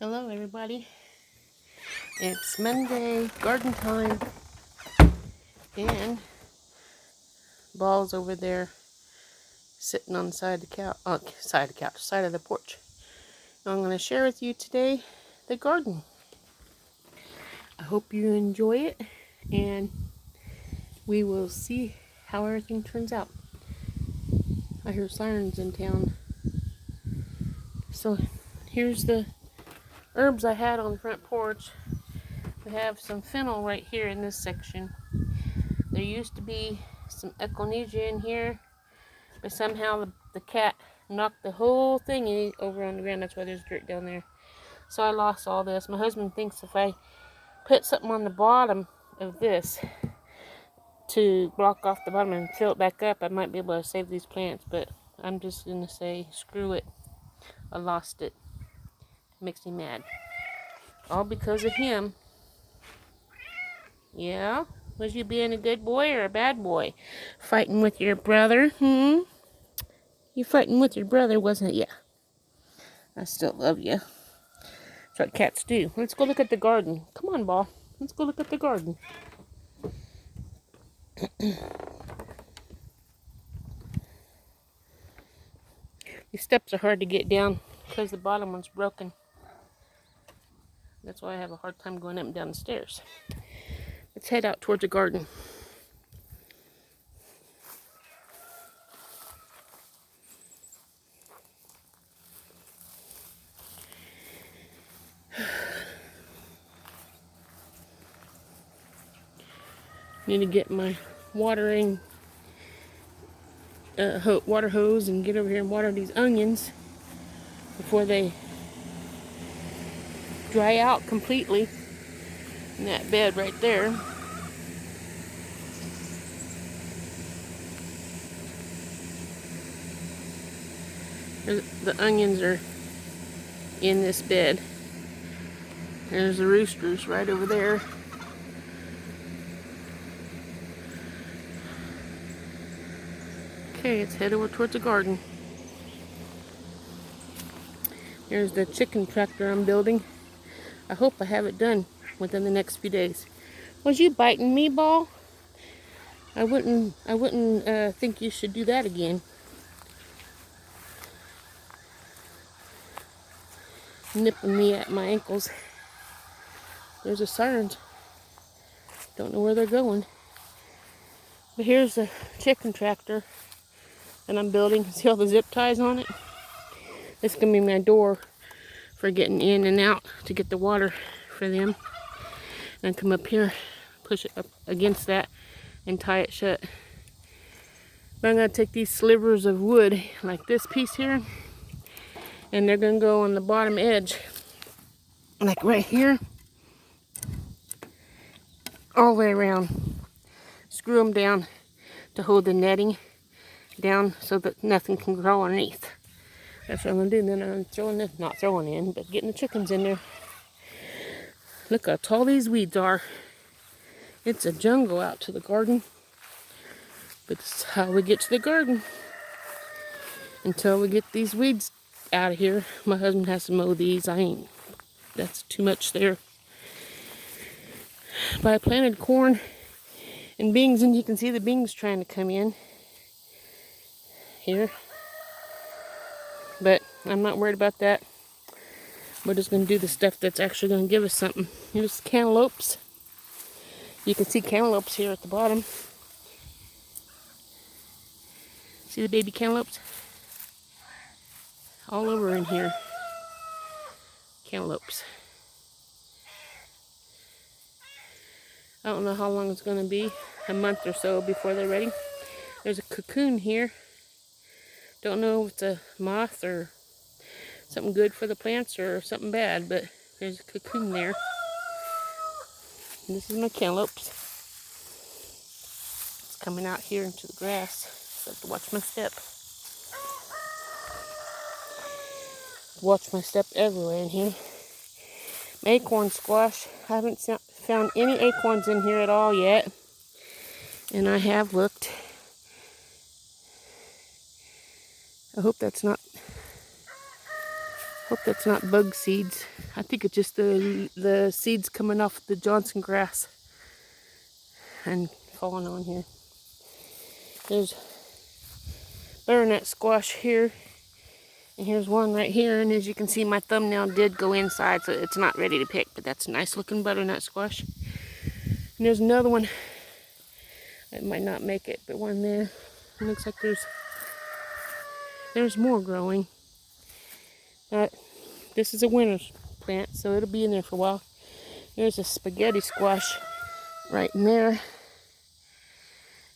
Hello everybody, it's Monday, garden time, and Ball's over there sitting on the side of the couch, side of the porch. And I'm going to share with you today the garden. I hope you enjoy it, and we will see how everything turns out. I hear sirens in town. So here's the herbs I had on the front porch. We have some fennel right here in this section. There used to be some echinacea in here, but somehow the cat knocked the whole thing over on the ground. That's why there's dirt down there. So I lost all this. My husband thinks if I put something on the bottom of this to block off the bottom and fill it back up, I might be able to save these plants, but I'm just going to say screw it. I lost it. It makes me mad. All because of him. Yeah? Was you being a good boy or a bad boy? Fighting with your brother? You fighting with your brother, wasn't it? Yeah. I still love you. That's what cats do. Let's go look at the garden. Come on, Ball. Let's go look at the garden. These steps are hard to get down because the bottom one's broken. That's why I have a hard time going up and down the stairs. Let's head out towards the garden. Need to get my watering water hose and get over here and water these onions before they dry out completely in that bed right there. The onions are in this bed. There's the roosters right over there. Okay, let's head over towards the garden. Here's the chicken tractor I'm building. I hope I have it done within the next few days. Was you biting me, Ball? I wouldn't think you should do that again. Nipping me at my ankles. There's the sirens. Don't know where they're going. But here's the chicken tractor that I'm building. See all the zip ties on it? This is going to be my door for getting in and out to get the water for them. And come up here, push it up against that, and tie it shut. But I'm going to take these slivers of wood, like this piece here, and they're going to go on the bottom edge, like right here, all the way around. Screw them down to hold the netting down so that nothing can grow underneath. That's what I'm going to do. And then I'm getting the chickens in there. Look how tall these weeds are. It's a jungle out to the garden. But this is how we get to the garden. Until we get these weeds out of here. My husband has to mow these. That's too much there. But I planted corn and beans, and you can see the beans trying to come in here. But I'm not worried about that. We're just going to do the stuff that's actually going to give us something. Here's cantaloupes. You can see cantaloupes here at the bottom. See the baby cantaloupes? All over in here. Cantaloupes. I don't know how long it's going to be. A month or so before they're ready. There's a cocoon here. Don't know if it's a moth or something good for the plants or something bad, but there's a cocoon there. And this is my cantaloupes. It's coming out here into the grass. So I have to watch my step. Watch my step everywhere in here. Acorn squash. I haven't found any acorns in here at all yet. And I have looked. I hope that's not Hope that's not bug seeds. I think it's just the seeds coming off the Johnson grass and falling on here. There's butternut squash here, and here's one right here, and as you can see my thumbnail did go inside, so it's not ready to pick, but that's a nice looking butternut squash. And there's another one. It might not make it, but one there. It looks like there's more growing. This is a winter plant, so it'll be in there for a while. There's a spaghetti squash right in there.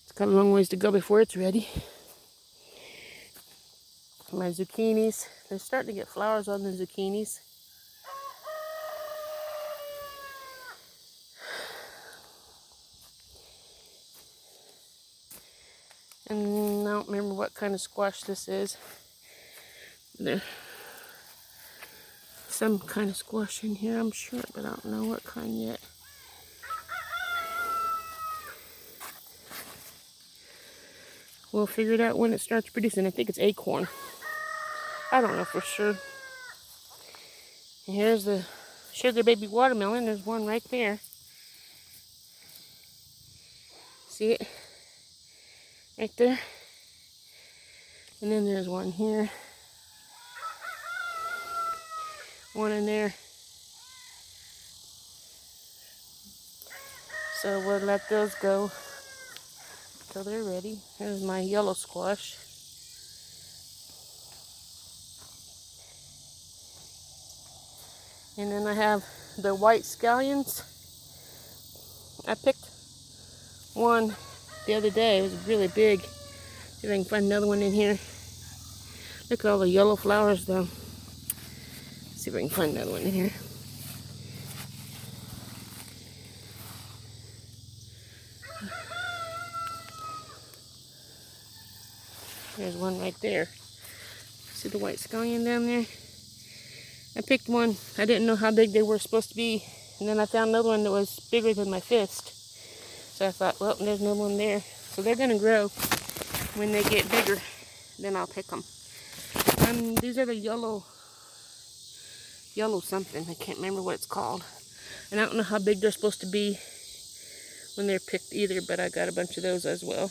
It's got a long ways to go before it's ready. My zucchinis, they're starting to get flowers on the zucchinis. And I don't remember what kind of squash this is. There's some kind of squash in here, I'm sure, but I don't know what kind yet. We'll figure it out when it starts producing. I think it's acorn. I don't know for sure. And here's the sugar baby watermelon. There's one right there. See it? Right there. And then there's one here. One in there. So we'll let those go until they're ready. Here's my yellow squash. And then I have the white scallions. I picked one the other day. It was really big. See if I can find another one in here. Look at all the yellow flowers though. See if I can find another one in here. There's one right there. See the white scallion down there? I picked one. I didn't know how big they were supposed to be. And then I found another one that was bigger than my fist. So I thought, well, there's another one there. So they're going to grow when they get bigger. Then I'll pick them. These are the yellow something. I can't remember what it's called. And I don't know how big they're supposed to be when they're picked either, but I got a bunch of those as well.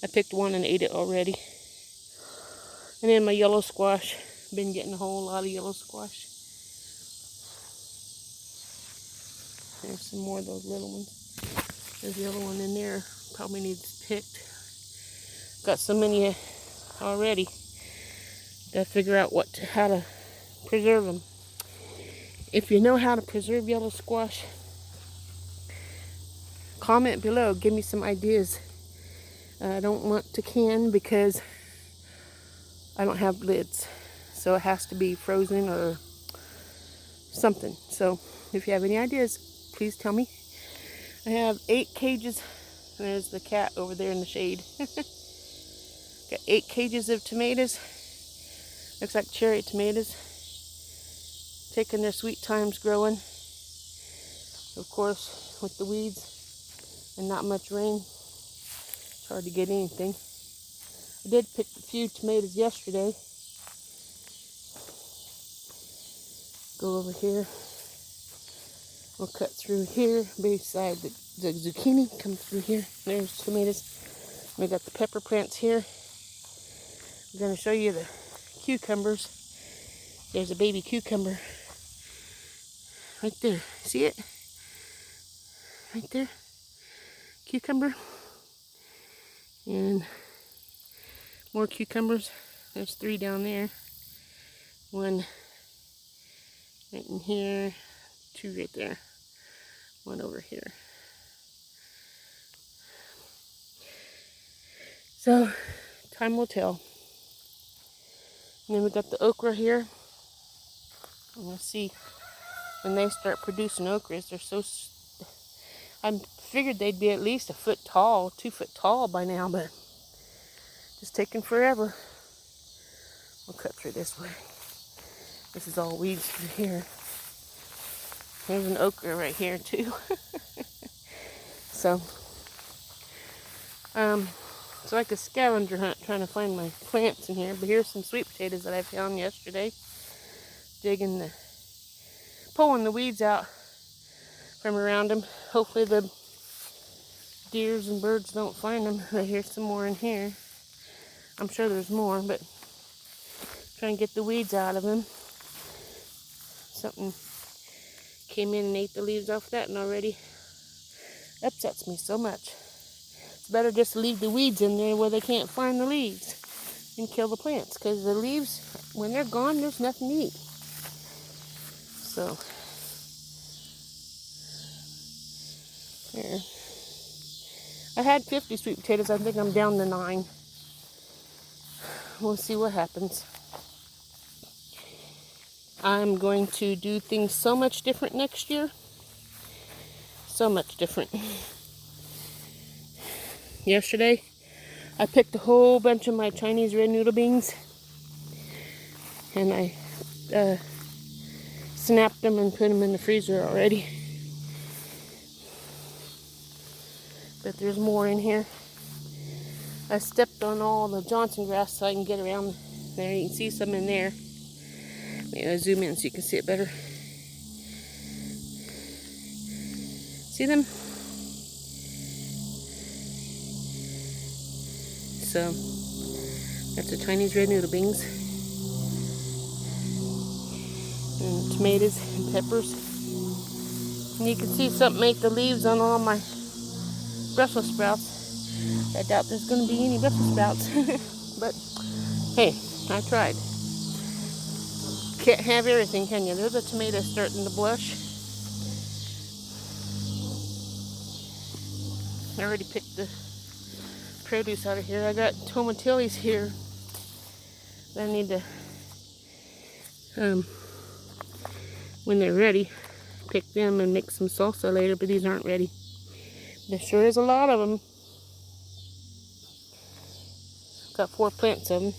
I picked one and ate it already. And then my yellow squash. Been getting a whole lot of yellow squash. There's some more of those little ones. There's the other one in there. Probably needs picked. Got so many already. Gotta figure out how to preserve them. If you know how to preserve yellow squash, comment below. Give me some ideas. I don't want to can because I don't have lids. So it has to be frozen or something. So if you have any ideas, please tell me. I have 8 cages. There's the cat over there in the shade. Got 8 cages of tomatoes. Looks like cherry tomatoes. Taking their sweet times growing. Of course, with the weeds and not much rain, it's hard to get anything. I did pick a few tomatoes yesterday. Go over here. We'll cut through here beside the zucchini. Come through here. There's tomatoes. We got the pepper plants here. I'm going to show you the cucumbers. There's a baby cucumber right there. See it? Right there. Cucumber. And more cucumbers. There's 3 down there. 1 right in here, 2 right there, 1 over here. So, time will tell. And then we got the okra here. And we'll see when they start producing okras. They're so, I figured they'd be at least 1 foot tall, 2 foot tall by now, but just taking forever. We'll cut through this way. This is all weeds through here. There's an okra right here too. So it's like a scavenger hunt trying to find my plants in here. But here's some sweet potatoes that I found yesterday. pulling the weeds out from around them. Hopefully the deers and birds don't find them. I hear some more in here. I'm sure there's more, but trying to get the weeds out of them. Something came in and ate the leaves off that and already upsets me so much. It's better just to leave the weeds in there where they can't find the leaves and kill the plants, because the leaves, when they're gone, there's nothing to eat. So, there. I had 50 sweet potatoes. I think I'm down to 9. We'll see what happens. I'm going to do things so much different next year. So much different. Yesterday, I picked a whole bunch of my Chinese red noodle beans, and I snapped them and put them in the freezer already. But there's more in here. I stepped on all the Johnson grass so I can get around there. You can see some in there. Maybe I'll zoom in so you can see it better. See them? So, that's the Chinese red noodle beans. And tomatoes and peppers. And you can see something ate the leaves on all my Brussels sprouts. I doubt there's going to be any Brussels sprouts. But, hey, I tried. Can't have everything, can you? There's a tomato starting to blush. I already picked the produce out of here. I got tomatillos here that I need to, when they're ready, pick them and make some salsa later, but these aren't ready. There sure is a lot of them. Got 4 plants of them.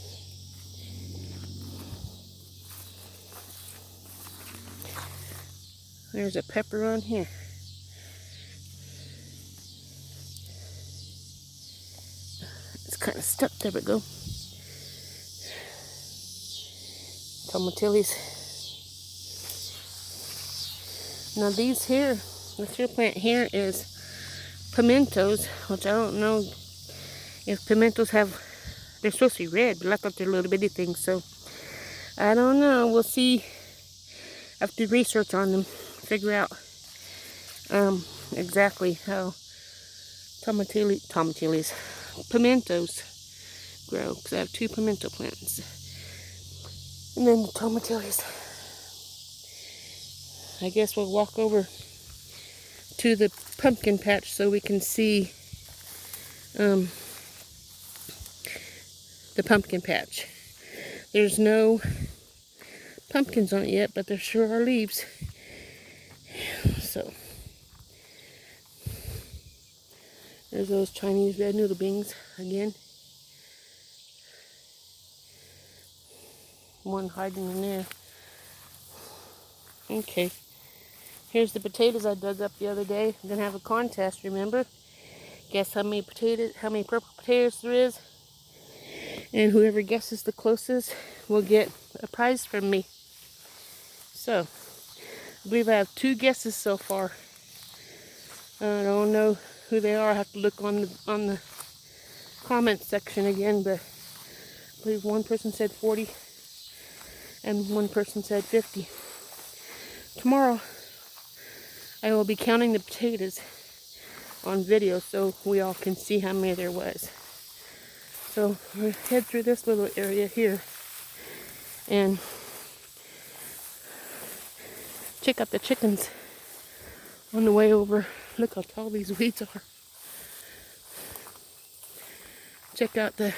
There's a pepper on here. It's kind of stuck. There we go. Tomatillos. Now these here, this here plant here is pimentos, which I don't know if pimentos have, they're supposed to be red, but I thought they're little bitty things, so I don't know. We'll see. I have to do research on them, figure out exactly how tomatillos, pimentos grow, because I have 2 pimento plants. And then the tomatillos. I guess we'll walk over to the pumpkin patch so we can see the pumpkin patch. There's no pumpkins on it yet, but there sure are leaves. So, there's those Chinese red noodle beans again. One hiding in there. Okay. Here's the potatoes I dug up the other day. I'm gonna have a contest, remember? Guess how many purple potatoes there is. And whoever guesses the closest will get a prize from me. So, I believe I have 2 guesses so far. I don't know who they are. I have to look on the comment section again, but I believe one person said 40 and one person said 50. Tomorrow, I will be counting the potatoes on video so we all can see how many there was. So we'll head through this little area here and check out the chickens on the way over. Look how tall these weeds are. Check out the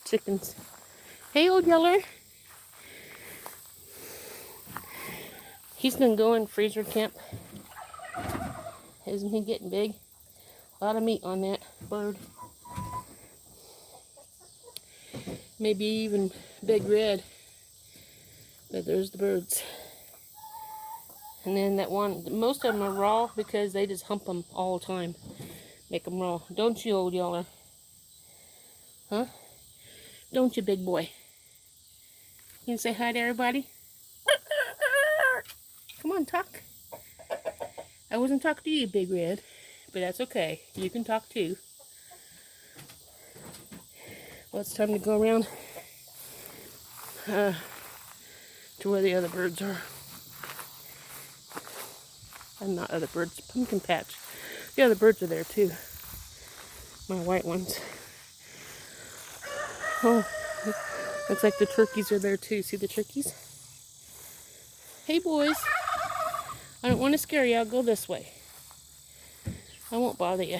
chickens. Hey, old Yeller. He's gonna go in freezer temp. Isn't he getting big? A lot of meat on that bird. Maybe even big red. But there's the birds. And then that one, most of them are raw because they just hump them all the time. Make them raw. Don't you, old Yeller? Huh? Don't you, big boy? You say hi to everybody? Come on, talk. I wasn't talking to you, Big Red, but that's okay. You can talk too. Well, it's time to go around to where the other birds are. And not other birds, pumpkin patch. The other birds are there too. My white ones. Oh, looks like the turkeys are there too. See the turkeys? Hey boys, I don't want to scare you. I'll go this way. I won't bother you.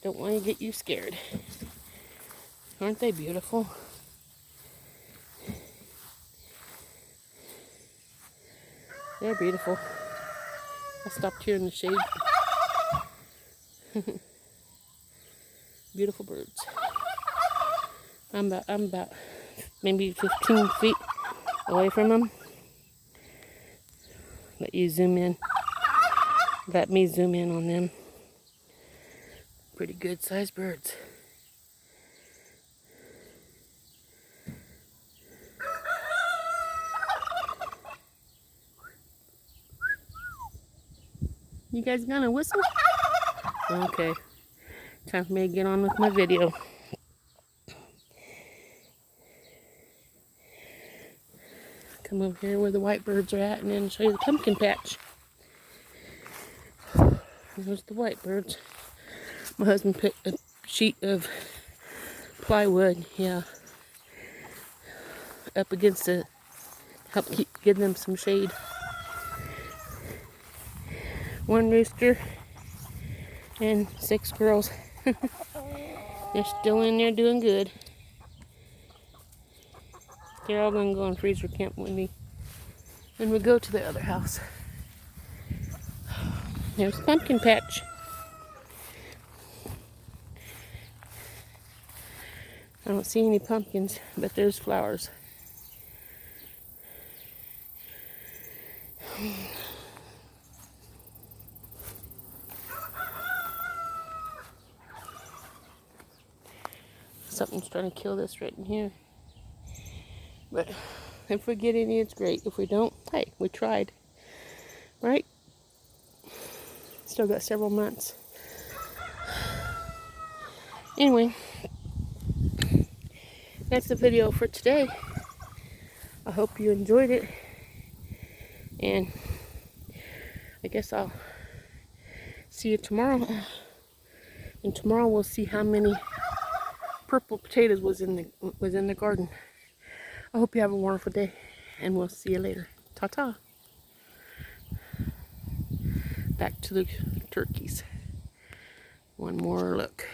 Don't want to get you scared. Aren't they beautiful? They're beautiful. I stopped here in the shade. Beautiful birds. I'm about maybe 15 feet away from them. Let you zoom in. Let me zoom in on them. Pretty good sized birds. You guys gonna whistle? Okay. Time for me to get on with my video. Come over here where the white birds are at and then show you the pumpkin patch. There's the white birds. My husband put a sheet of plywood, up against it, help give them some shade. One rooster and 6 girls. They're still in there doing good. They're all going to go on freezer camp with me. Then we go to the other house. There's the pumpkin patch. I don't see any pumpkins, but there's flowers. Something's trying to kill this right in here. But if we get any, it's great. If we don't, hey, we tried. Right? Still got several months. Anyway, that's the video for today. I hope you enjoyed it. And I guess I'll see you tomorrow. And tomorrow we'll see how many purple potatoes was in the garden. I hope you have a wonderful day, and we'll see you later. Ta-ta. Back to the turkeys. One more look.